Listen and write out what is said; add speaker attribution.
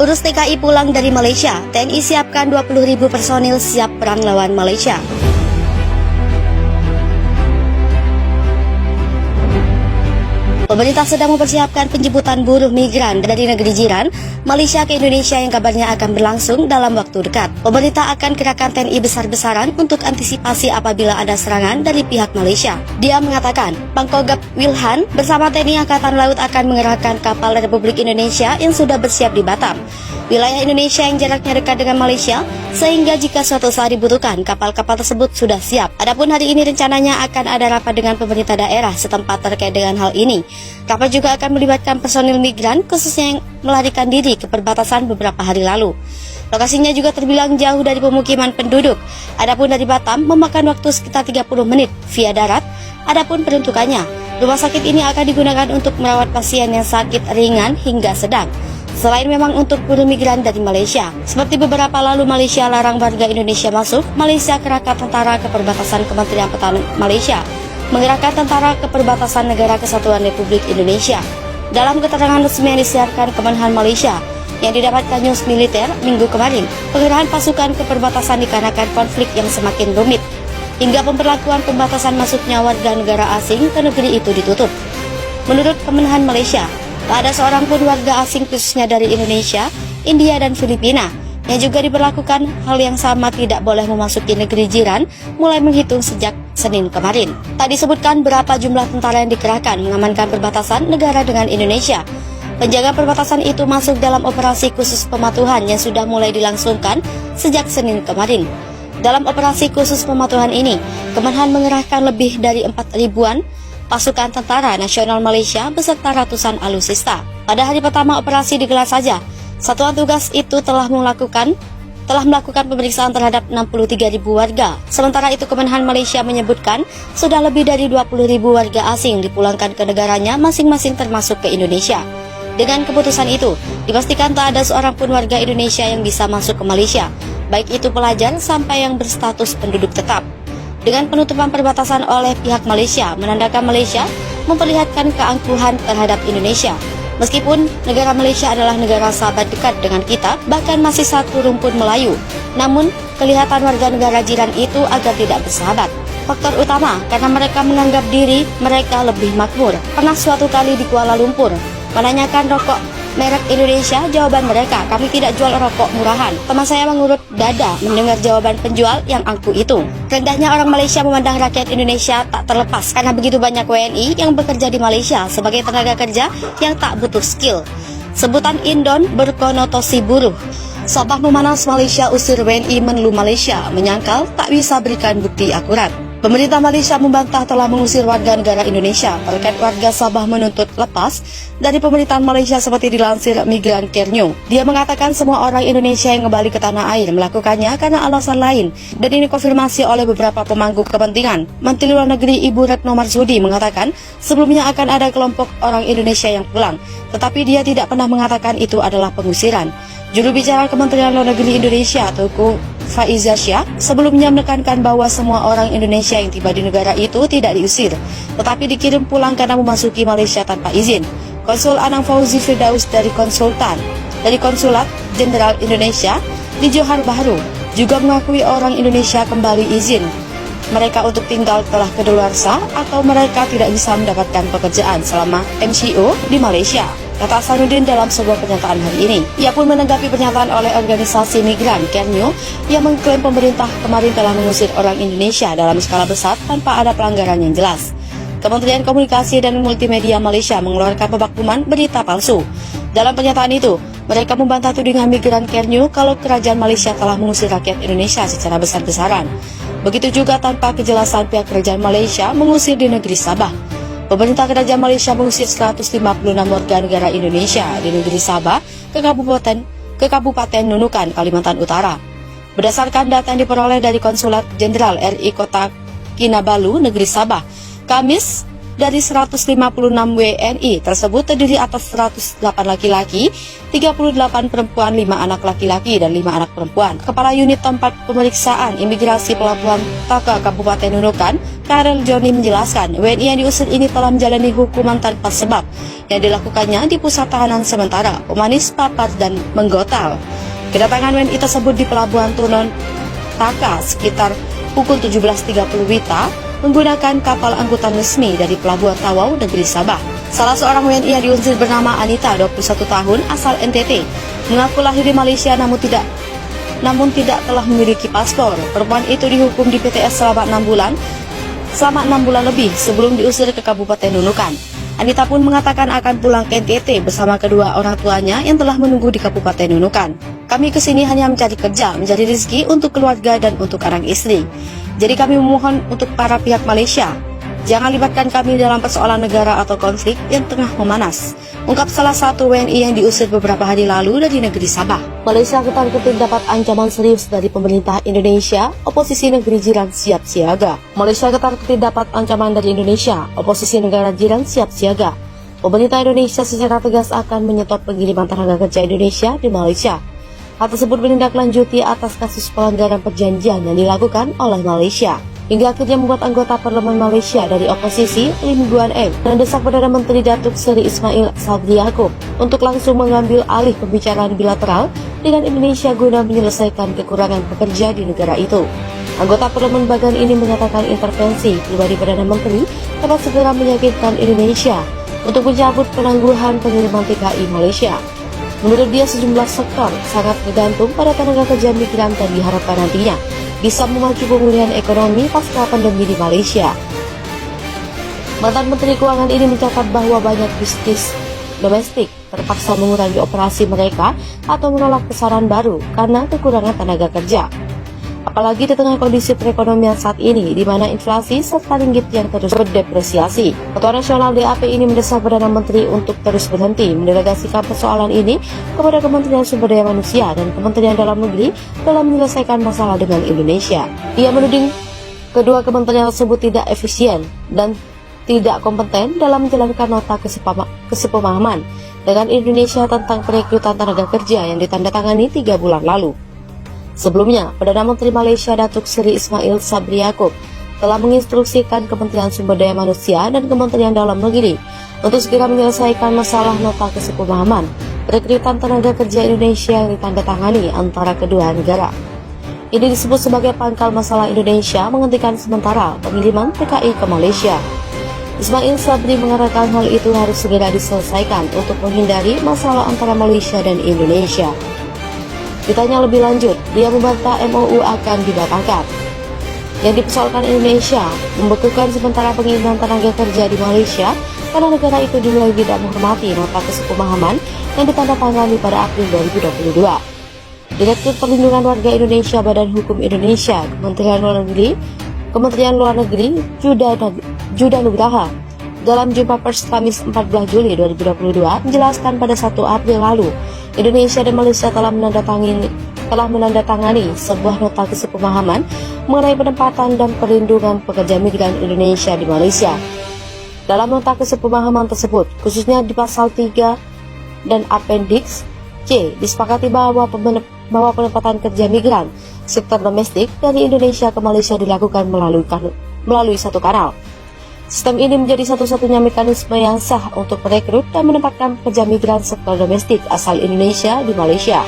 Speaker 1: Urus TKI pulang dari Malaysia, TNI siapkan 20.000 personil siap perang lawan Malaysia. Pemerintah sedang mempersiapkan penjemputan buruh migran dari negeri jiran Malaysia ke Indonesia yang kabarnya akan berlangsung dalam waktu dekat. Pemerintah akan kerahkan TNI besar-besaran untuk antisipasi apabila ada serangan dari pihak Malaysia. Dia mengatakan, Pangkogap Wilhan bersama TNI Angkatan Laut akan mengerahkan kapal Republik Indonesia yang sudah bersiap di Batam, wilayah Indonesia yang jaraknya dekat dengan Malaysia, sehingga jika suatu saat dibutuhkan, kapal-kapal tersebut sudah siap. Adapun hari ini rencananya akan ada rapat dengan pemerintah daerah setempat terkait dengan hal ini. Rapat juga akan melibatkan personil migran, khususnya yang melarikan diri ke perbatasan beberapa hari lalu. Lokasinya juga terbilang jauh dari pemukiman penduduk. Adapun dari Batam memakan waktu sekitar 30 menit via darat. Adapun peruntukannya, rumah sakit ini akan digunakan untuk merawat pasien yang sakit ringan hingga sedang. Selain memang untuk buruh migran dari Malaysia, seperti beberapa lalu Malaysia larang warga Indonesia masuk, Malaysia kerahkan tentara ke perbatasan Kementerian Pertahanan Malaysia, mengerahkan tentara ke perbatasan Negara Kesatuan Republik Indonesia. Dalam keterangan resmi yang disiarkan Kemenhan Malaysia, yang didapatkan news militer minggu kemarin, pengerahan pasukan ke perbatasan dikarenakan konflik yang semakin rumit, hingga pemberlakuan pembatasan masuknya warga negara asing ke negeri itu ditutup. Menurut Kemenhan Malaysia, tak ada seorang pun warga asing khususnya dari Indonesia, India dan Filipina yang juga diberlakukan hal yang sama tidak boleh memasuki negeri jiran mulai menghitung sejak Senin kemarin. Tak disebutkan berapa jumlah tentara yang dikerahkan mengamankan perbatasan negara dengan Indonesia. Penjaga perbatasan itu masuk dalam operasi khusus pematuhan yang sudah mulai dilangsungkan sejak Senin kemarin. Dalam operasi khusus pematuhan ini, Kemenhan mengerahkan lebih dari 4.000-an pasukan tentara nasional Malaysia beserta ratusan alutsista. Pada hari pertama operasi digelar saja, satuan tugas itu telah melakukan pemeriksaan terhadap 63.000 warga. Sementara itu Kemenhan Malaysia menyebutkan sudah lebih dari 20.000 warga asing dipulangkan ke negaranya masing-masing termasuk ke Indonesia. Dengan keputusan itu, dipastikan tak ada seorang pun warga Indonesia yang bisa masuk ke Malaysia, baik itu pelajar sampai yang berstatus penduduk tetap. Dengan penutupan perbatasan oleh pihak Malaysia, menandakan Malaysia memperlihatkan keangkuhan terhadap Indonesia. Meskipun negara Malaysia adalah negara sahabat dekat dengan kita, bahkan masih satu rumpun Melayu, namun kelihatan warga negara jiran itu agak tidak bersahabat. Faktor utama karena mereka menganggap diri mereka lebih makmur. Pernah suatu kali di Kuala Lumpur menanyakan rokok merek Indonesia, jawaban mereka, kami tidak jual rokok murahan. Teman saya mengurut dada mendengar jawaban penjual yang angkuh itu. Rendahnya orang Malaysia memandang rakyat Indonesia tak terlepas karena begitu banyak WNI yang bekerja di Malaysia sebagai tenaga kerja yang tak butuh skill. Sebutan Indon berkonotasi buruh. Sabah memanas Malaysia usir WNI Menlu Malaysia, menyangkal tak bisa berikan bukti akurat. Pemerintah Malaysia membantah telah mengusir warga negara Indonesia. Terkait warga Sabah menuntut lepas dari pemerintahan Malaysia seperti dilansir Migran Care News. Dia mengatakan semua orang Indonesia yang kembali ke tanah air melakukannya karena alasan lain. Dan ini konfirmasi oleh beberapa pemangku kepentingan. Menteri Luar Negeri Ibu Retno Marsudi mengatakan sebelumnya akan ada kelompok orang Indonesia yang pulang. Tetapi dia tidak pernah mengatakan itu adalah pengusiran. Juru bicara Kementerian Luar Negeri Indonesia, Teuku Faiza Syah, sebelumnya menekankan bahwa semua orang Indonesia yang tiba di negara itu tidak diusir, tetapi dikirim pulang karena memasuki Malaysia tanpa izin. Konsul Anang Fauzi Firdaus dari Konsulat Jenderal Indonesia di Johor Bahru juga mengakui orang Indonesia kembali izin mereka untuk tinggal telah kedaluarsa atau mereka tidak bisa mendapatkan pekerjaan selama MCO di Malaysia, kata Sanudin dalam sebuah pernyataan hari ini. Ia pun menanggapi pernyataan oleh organisasi Migran Care News yang mengklaim pemerintah kemarin telah mengusir orang Indonesia dalam skala besar tanpa ada pelanggaran yang jelas. Kementerian Komunikasi dan Multimedia Malaysia mengeluarkan pemakluman berita palsu. Dalam pernyataan itu, mereka membantah tudingan Migran Care News kalau kerajaan Malaysia telah mengusir rakyat Indonesia secara besar-besaran. Begitu juga tanpa kejelasan pihak kerajaan Malaysia mengusir di negeri Sabah. Pemerintah kerajaan Malaysia mengusir 156 warga negara Indonesia di negeri Sabah ke Kabupaten Nunukan, Kalimantan Utara. Berdasarkan data yang diperoleh dari Konsulat Jenderal RI Kota Kinabalu, negeri Sabah, Kamis Dari 156 WNI tersebut terdiri atas 108 laki-laki, 38 perempuan, 5 anak laki-laki, dan 5 anak perempuan. Kepala Unit Tempat Pemeriksaan Imigrasi Pelabuhan Taka Kabupaten Nunukan, Karel Joni menjelaskan, WNI yang diusir ini telah menjalani hukuman tanpa sebab yang dilakukannya di pusat tahanan sementara, Umanis, Papat, dan Menggotal. Kedatangan WNI tersebut di Pelabuhan Tunon Taka sekitar pukul 17.30 WITA menggunakan kapal angkutan resmi dari Pelabuhan Tawau, negeri Sabah. Salah seorang WNI yang diusir bernama Anita, 21 tahun, asal NTT, mengaku lahir di Malaysia namun tidak telah memiliki paspor. Perempuan itu dihukum di PTS selama 6 bulan lebih sebelum diusir ke Kabupaten Nunukan. Anita pun mengatakan akan pulang ke NTT bersama kedua orang tuanya yang telah menunggu di Kabupaten Nunukan. Kami kesini hanya mencari kerja, mencari rezeki untuk keluarga dan untuk anak istri. Jadi kami memohon untuk para pihak Malaysia, jangan libatkan kami dalam persoalan negara atau konflik yang tengah memanas, ungkap salah satu WNI yang diusir beberapa hari lalu dari negeri Sabah. Malaysia ketar-ketir dapat ancaman serius dari pemerintah Indonesia, oposisi negeri jiran siap siaga. Malaysia ketar-ketir dapat ancaman dari Indonesia, oposisi negara jiran siap siaga. Pemerintah Indonesia secara tegas akan menyetop pengiriman tenaga kerja Indonesia di Malaysia. Hal tersebut menindaklanjuti atas kasus pelanggaran perjanjian yang dilakukan oleh Malaysia, hingga akhirnya membuat anggota parlemen Malaysia dari oposisi, Lim Guan Eng, mendesak Perdana Menteri Datuk Seri Ismail Sabri Yaakob untuk langsung mengambil alih pembicaraan bilateral dengan Indonesia guna menyelesaikan kekurangan pekerja di negara itu. Anggota parlemen bagan ini menyatakan intervensi pribadi Perdana Menteri dapat segera meyakinkan Indonesia untuk mencabut penangguhan pengiriman TKI Malaysia. Menurut dia, sejumlah sektor sangat bergantung pada tenaga kerja migran dan diharapkan nantinya bisa memacu pemulihan ekonomi pasca pandemi di Malaysia. Mantan Menteri Keuangan ini mencatat bahwa banyak bisnis domestik terpaksa mengurangi operasi mereka atau menolak pesanan baru karena kekurangan tenaga kerja. Apalagi di tengah kondisi perekonomian saat ini, di mana inflasi serta ringgit yang terus berdepresiasi. Ketua Nasional DAP ini mendesak Perdana Menteri untuk terus berhenti mendelegasikan persoalan ini kepada Kementerian Sumber Daya Manusia dan Kementerian Dalam Negeri dalam menyelesaikan masalah dengan Indonesia. Ia menuding kedua kementerian tersebut tidak efisien dan tidak kompeten dalam menjalankan nota kesepemahaman dengan Indonesia tentang perekrutan tenaga kerja yang ditandatangani 3 bulan lalu. Sebelumnya, Perdana Menteri Malaysia Datuk Seri Ismail Sabri Yaakob telah menginstruksikan Kementerian Sumber Daya Manusia dan Kementerian Dalam Negeri untuk segera menyelesaikan masalah nota kesepemahaman perekrutan tenaga kerja Indonesia yang ditandatangani antara kedua negara. Ini disebut sebagai pangkal masalah Indonesia menghentikan sementara pengiriman TKI ke Malaysia. Ismail Sabri mengatakan hal itu harus segera diselesaikan untuk menghindari masalah antara Malaysia dan Indonesia. Ditanya lebih lanjut, dia membantah MOU akan dibatalkan. Yang dipersoalkan Indonesia membekukan sementara pengiriman tenaga kerja di Malaysia karena negara itu dinilai tidak menghormati nota kesepemahaman yang ditandatangani pada April 2022. Direktur Perlindungan Warga Indonesia Badan Hukum Indonesia Kementerian Luar Negeri Juda Nugraha dalam jumpa pers Kamis 14 Juli 2022 menjelaskan pada 1 April lalu Indonesia dan Malaysia telah menandatangani sebuah nota kesepemahaman mengenai penempatan dan perlindungan pekerja migran Indonesia di Malaysia. Dalam nota kesepemahaman tersebut, khususnya di pasal 3 dan Appendix C, disepakati bahwa penempatan kerja migran sektor domestik dari Indonesia ke Malaysia dilakukan melalui satu kanal. Sistem ini menjadi satu-satunya mekanisme yang sah untuk merekrut dan menempatkan pekerja migran sektor domestik asal Indonesia di Malaysia.